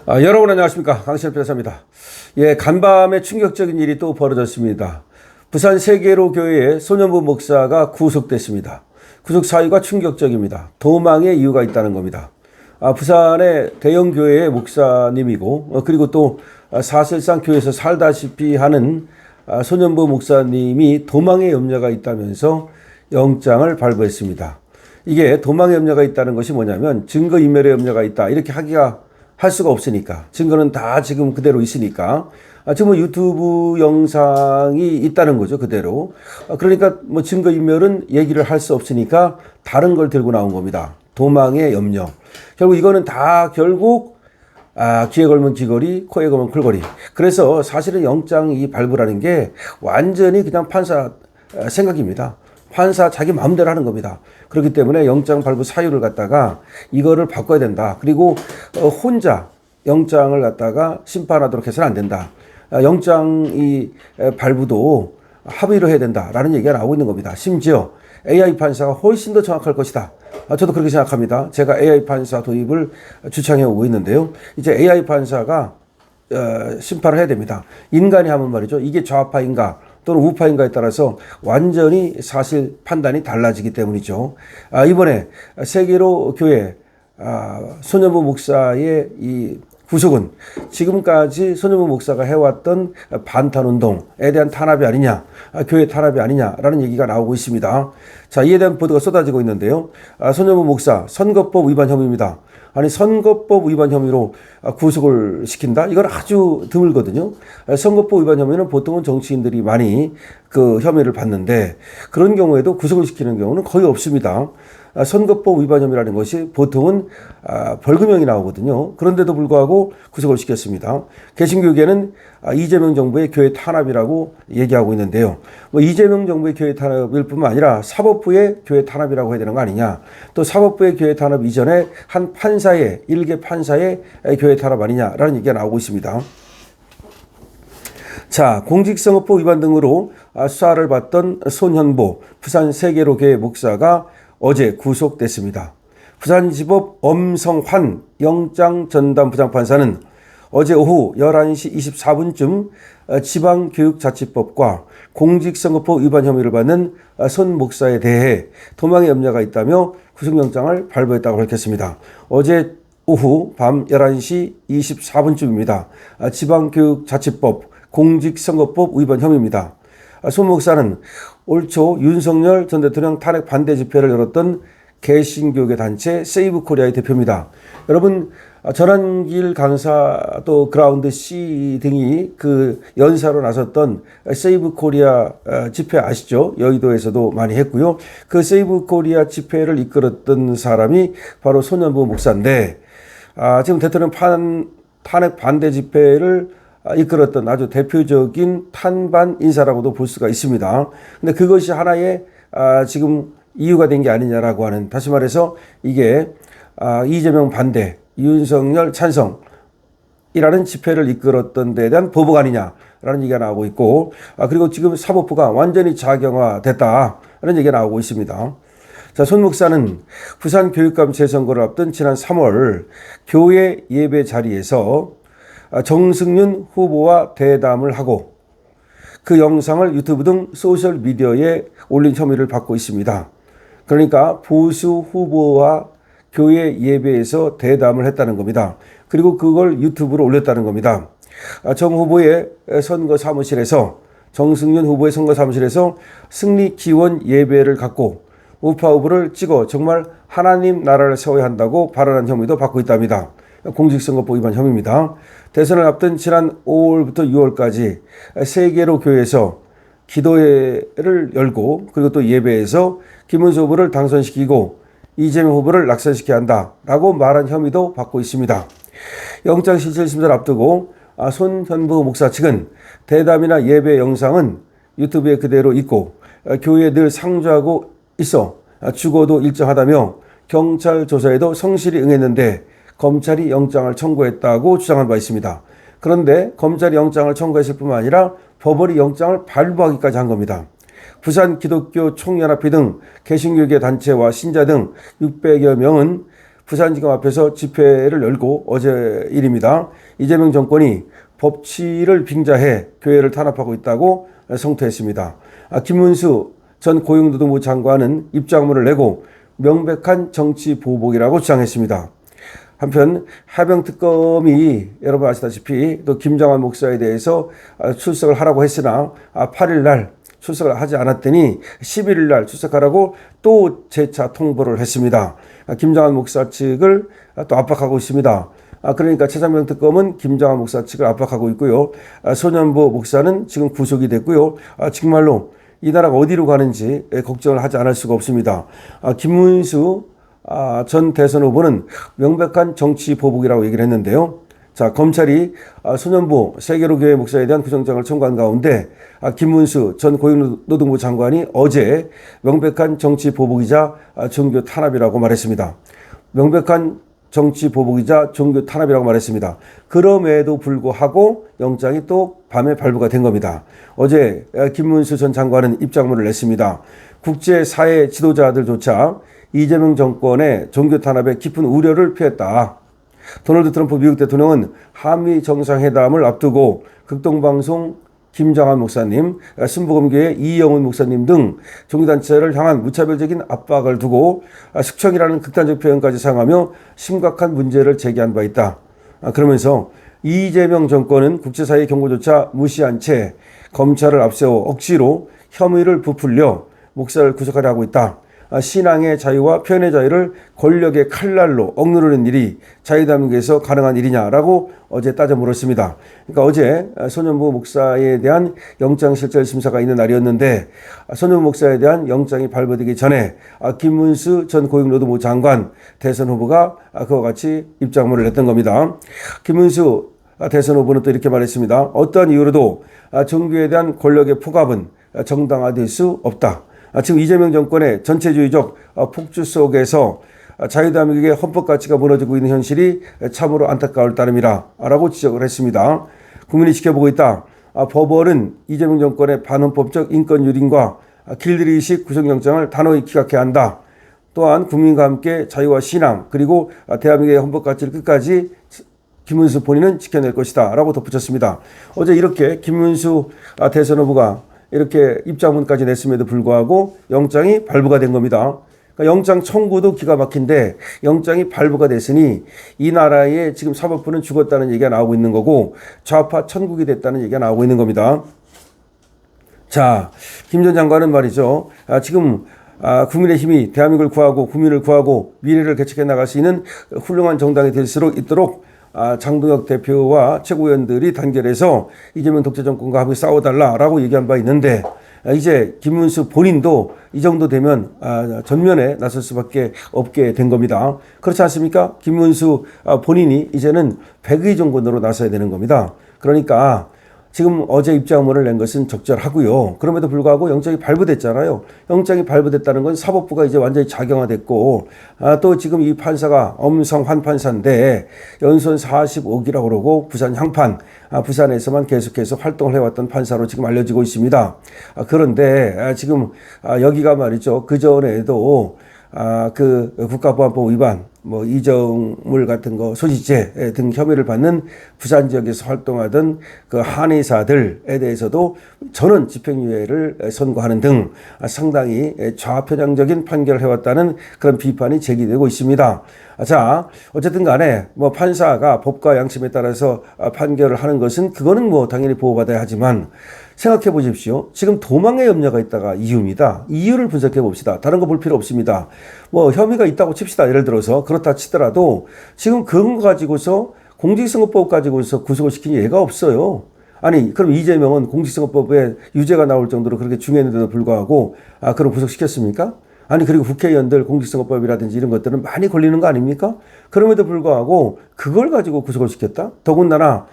여러분 안녕하십니까, 강신엽 변호사입니다. 간밤에 충격적인 일이 또 벌어졌습니다. 부산 세계로 교회의 손현부 목사가 구속됐습니다. 구속 사유가 충격적입니다. 도망의 이유가 있다는 겁니다. 부산의 대형 교회의 목사님이고 그리고 또 사실상 교회에서 살다시피 하는 손현부 목사님이 도망의 염려가 있다면서 영장을 발부했습니다. 이게 도망의 염려가 있다는 것이 뭐냐면 증거인멸의 염려가 있다 이렇게 할 수가 없으니까, 증거는 다 지금 그대로 있으니까, 지금 유튜브 영상이 있다는 거죠, 그대로. 그러니까 증거인멸은 얘기를 할 수 없으니까 다른 걸 들고 나온 겁니다. 도망의 염려. 결국 이거는 다 결국 귀에 걸면 귀걸이, 코에 걸면 콜걸이. 그래서 사실은 영장이 발부라는 게 완전히 그냥 판사 생각입니다. 판사 자기 마음대로 하는 겁니다. 그렇기 때문에 영장 발부 사유를 갖다가 이거를 바꿔야 된다. 그리고 혼자 영장을 갖다가 심판하도록 해서는 안 된다. 영장 발부도 합의로 해야 된다라는 얘기가 나오고 있는 겁니다. 심지어 AI 판사가 훨씬 더 정확할 것이다. 저도 그렇게 생각합니다. 제가 AI 판사 도입을 주창해 오고 있는데요. 이제 AI 판사가 심판을 해야 됩니다. 인간이 하면 말이죠. 이게 좌파인가 또는 우파인가에 따라서 완전히 사실 판단이 달라지기 때문이죠. 이번에 세계로 교회 손현부 목사의 이 구속은 지금까지 손현부 목사가 해왔던 반탄운동에 대한 탄압이 아니냐, 교회 탄압이 아니냐라는 얘기가 나오고 있습니다. 자, 이에 대한 보도가 쏟아지고 있는데요. 손현부 목사 선거법 위반 혐의입니다. 아니, 선거법 위반 혐의로 구속을 시킨다? 이건 아주 드물거든요. 선거법 위반 혐의는 보통은 정치인들이 많이 그 혐의를 받는데 그런 경우에도 구속을 시키는 경우는 거의 없습니다. 선거법 위반 혐의라는 것이 보통은 벌금형이 나오거든요. 그런데도 불구하고 구속을 시켰습니다. 개신교계는 이재명 정부의 교회 탄압이라고 얘기하고 있는데요. 이재명 정부의 교회 탄압일 뿐만 아니라 사법부의 교회 탄압이라고 해야 되는 거 아니냐. 또 사법부의 교회 탄압 이전에 한 판사의, 일개 판사의 교회 탄압 아니냐라는 얘기가 나오고 있습니다. 자, 공직선거법 위반 등으로 수사를 받던 손현보 부산 세계로 교회 목사가 어제 구속됐습니다. 부산지법 엄성환 영장전담 부장판사는 어제 오후 11시 24분쯤 지방교육자치법과 공직선거법 위반 혐의를 받는 손 목사에 대해 도망의 염려가 있다며 구속영장을 발부했다고 밝혔습니다. 어제 오후 밤 11시 24분쯤입니다. 지방교육자치법 공직선거법 위반 혐의입니다. 손 목사는 올 초 윤석열 전 대통령 탄핵 반대 집회를 열었던 개신교계 단체 세이브 코리아의 대표입니다. 여러분, 전환길 강사 또 그라운드 C 등이 그 연사로 나섰던 세이브 코리아 집회 아시죠? 여의도에서도 많이 했고요. 그 세이브 코리아 집회를 이끌었던 사람이 바로 손현부 목사인데, 지금 대통령 탄핵 반대 집회를 이끌었던 아주 대표적인 탄반 인사라고도 볼 수가 있습니다. 근데 그것이 하나의 지금 이유가 된 게 아니냐라고 하는, 다시 말해서 이게 이재명 반대, 윤석열 찬성이라는 집회를 이끌었던 데에 대한 보복 아니냐라는 얘기가 나오고 있고, 그리고 지금 사법부가 완전히 자경화됐다라는 얘기가 나오고 있습니다. 자, 손 목사는 부산 교육감 재선거를 앞둔 지난 3월 교회 예배 자리에서 정승윤 후보와 대담을 하고 그 영상을 유튜브 등 소셜미디어에 올린 혐의를 받고 있습니다. 그러니까 보수 후보와 교회 예배에서 대담을 했다는 겁니다. 그리고 그걸 유튜브로 올렸다는 겁니다. 정 후보의 선거 사무실에서, 정승윤 후보의 선거 사무실에서 승리 기원 예배를 갖고 우파 후보를 찍어 정말 하나님 나라를 세워야 한다고 발언한 혐의도 받고 있답니다. 공직선거법 위반 혐의입니다. 대선을 앞둔 지난 5월부터 6월까지 세계로 교회에서 기도회를 열고 그리고 또 예배에서 김문수 후보를 당선시키고 이재명 후보를 낙선시켜야 한다라고 말한 혐의도 받고 있습니다. 영장실질심사를 앞두고 손현부 목사 측은 대담이나 예배 영상은 유튜브에 그대로 있고 교회에 늘 상주하고 있어 죽어도 일정하다며 경찰 조사에도 성실히 응했는데 검찰이 영장을 청구했다고 주장한 바 있습니다. 그런데 검찰이 영장을 청구했을 뿐만 아니라 법원이 영장을 발부하기까지 한 겁니다. 부산 기독교 총연합회 등 개신교계 단체와 신자 등 600여 명은 부산지검 앞에서 집회를 열고 어제 일입니다. 이재명 정권이 법치를 빙자해 교회를 탄압하고 있다고 성토했습니다. 김문수 전 고용노동부 장관은 입장문을 내고 명백한 정치 보복이라고 주장했습니다. 한편 하병특검이 여러분 아시다시피 또 김장환 목사에 대해서 출석을 하라고 했으나 8일 날 출석을 하지 않았더니 11일 날 출석하라고 또 재차 통보를 했습니다. 김장환 목사 측을 또 압박하고 있습니다. 그러니까 최상병 특검은 김장환 목사 측을 압박하고 있고요. 소년보 목사는 지금 구속이 됐고요. 정말로 이 나라가 어디로 가는지 걱정을 하지 않을 수가 없습니다. 김문수 전 대선 후보는 명백한 정치 보복이라고 얘기를 했는데요. 자, 검찰이 소년보 세계로교회 목사에 대한 구속영장을 청구한 가운데 김문수 전 고용노동부 장관이 어제 명백한 정치 보복이자 종교 탄압이라고 말했습니다. 명백한 정치 보복이자 종교 탄압이라고 말했습니다. 그럼에도 불구하고 영장이 또 밤에 발부가 된 겁니다. 어제 김문수 전 장관은 입장문을 냈습니다. 국제사회 지도자들조차 이재명 정권의 종교 탄압에 깊은 우려를 표했다. 도널드 트럼프 미국 대통령은 한미 정상회담을 앞두고 극동방송 김장환 목사님, 순복음교회 이영훈 목사님 등 종교단체를 향한 무차별적인 압박을 두고 숙청이라는 극단적 표현까지 사용하며 심각한 문제를 제기한 바 있다. 그러면서 이재명 정권은 국제사회의 경고조차 무시한 채 검찰을 앞세워 억지로 혐의를 부풀려 목사를 구속하려 하고 있다. 신앙의 자유와 표현의 자유를 권력의 칼날로 억누르는 일이 자유대한민국에서 가능한 일이냐라고 어제 따져 물었습니다. 그러니까 어제 소년보 목사에 대한 영장실질심사가 있는 날이었는데 소년보 목사에 대한 영장이 발부되기 전에 김문수 전 고용노동부 장관 대선 후보가 그와 같이 입장문을 냈던 겁니다. 김문수 대선 후보는 또 이렇게 말했습니다. 어떠한 이유로도 종교에 대한 권력의 포갑은 정당화될 수 없다. 지금 이재명 정권의 전체주의적 폭주 속에서 자유대한민국의 헌법 가치가 무너지고 있는 현실이 참으로 안타까울 따름이라 라고 지적을 했습니다. 국민이 지켜보고 있다. 법원은 이재명 정권의 반헌법적 인권 유린과 길들이식 구속영장을 단호히 기각해야 한다. 또한 국민과 함께 자유와 신앙 그리고 대한민국의 헌법 가치를 끝까지 김문수 본인은 지켜낼 것이다 라고 덧붙였습니다. 어제 이렇게 김문수 대선 후보가 이렇게 입장문까지 냈음에도 불구하고 영장이 발부가 된 겁니다. 그러니까 영장 청구도 기가 막힌데 영장이 발부가 됐으니 이 나라의 지금 사법부는 죽었다는 얘기가 나오고 있는 거고 좌파 천국이 됐다는 얘기가 나오고 있는 겁니다. 자, 김 전 장관은 말이죠. 지금 국민의힘이 대한민국을 구하고 국민을 구하고 미래를 개척해 나갈 수 있는 훌륭한 정당이 될 수 있도록 장동혁 대표와 최고위원들이 단결해서 이재명 독재 정권과 함께 싸워달라라고 얘기한 바 있는데 이제 김문수 본인도 이 정도 되면 전면에 나설 수밖에 없게 된 겁니다. 그렇지 않습니까? 김문수 본인이 이제는 백의 정권으로 나서야 되는 겁니다. 그러니까 지금 어제 입장문을 낸 것은 적절하고요. 그럼에도 불구하고 영장이 발부됐잖아요. 영장이 발부됐다는 건 사법부가 이제 완전히 작용화됐고 또 지금 이 판사가 엄성환 판사인데 연수원 45기라고 그러고 부산 향판 부산에서만 계속해서 활동을 해왔던 판사로 지금 알려지고 있습니다. 그런데 지금 여기가 말이죠. 그전에도 그 국가보안법 위반, 이정물 같은 거, 소지죄 등 혐의를 받는 부산 지역에서 활동하던 그 한의사들에 대해서도 전원 집행유예를 선고하는 등 상당히 좌편향적인 판결을 해왔다는 그런 비판이 제기되고 있습니다. 자, 어쨌든 간에 판사가 법과 양심에 따라서 판결을 하는 것은 그거는 당연히 보호받아야 하지만 생각해 보십시오. 지금 도망의 염려가 있다가 이유입니다. 이유를 분석해 봅시다. 다른 거 볼 필요 없습니다. 혐의가 있다고 칩시다. 예를 들어서 그렇다 치더라도 지금 그런 거 가지고서 공직선거법 가지고서 구속을 시킨 예가 없어요. 아니 그럼 이재명은 공직선거법에 유죄가 나올 정도로 그렇게 중요했는데도 불구하고 그럼 구속시켰습니까? 아니 그리고 국회의원들 공직선거법이라든지 이런 것들은 많이 걸리는 거 아닙니까? 그럼에도 불구하고 그걸 가지고 구속을 시켰다? 더군다나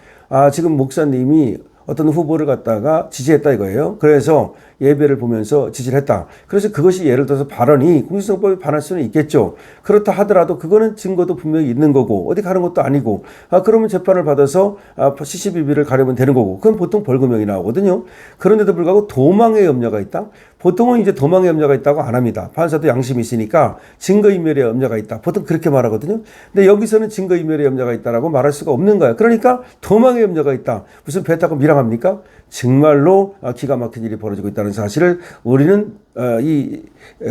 지금 목사님이 어떤 후보를 갖다가 지지했다 이거예요. 그래서 예배를 보면서 지지를 했다. 그래서 그것이 예를 들어서 발언이 공직선거법에 반할 수는 있겠죠. 그렇다 하더라도 그거는 증거도 분명히 있는 거고 어디 가는 것도 아니고 그러면 재판을 받아서 CCBB를 가려면 되는 거고 그건 보통 벌금형이 나오거든요. 그런데도 불구하고 도망의 염려가 있다. 보통은 이제 도망의 염려가 있다고 안 합니다. 판사도 양심이 있으니까 증거인멸의 염려가 있다. 보통 그렇게 말하거든요. 근데 여기서는 증거인멸의 염려가 있다라고 말할 수가 없는 거예요. 그러니까 도망의 염려가 있다. 무슨 배 타고 밀항합니까? 정말로 기가 막힌 일이 벌어지고 있다는 사실을 우리는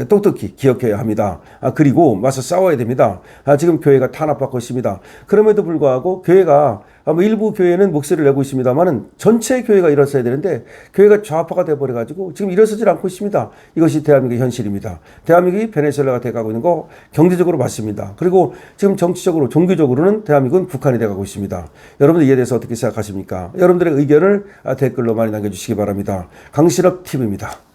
똑똑히 기억해야 합니다. 그리고 맞서 싸워야 됩니다. 지금 교회가 탄압받고 있습니다. 그럼에도 불구하고 교회가 일부 교회는 목소리를 내고 있습니다만은 전체 교회가 일어서야 되는데 교회가 좌파가 돼버려가지고 지금 일어서질 않고 있습니다. 이것이 대한민국의 현실입니다. 대한민국이 베네수엘라가 돼가고 있는 거 경제적으로 맞습니다. 그리고 지금 정치적으로 종교적으로는 대한민국은 북한이 돼가고 있습니다. 여러분들 이에 대해서 어떻게 생각하십니까? 여러분들의 의견을 댓글로 많이 남겨주시기 바랍니다. 강신업 TV입니다.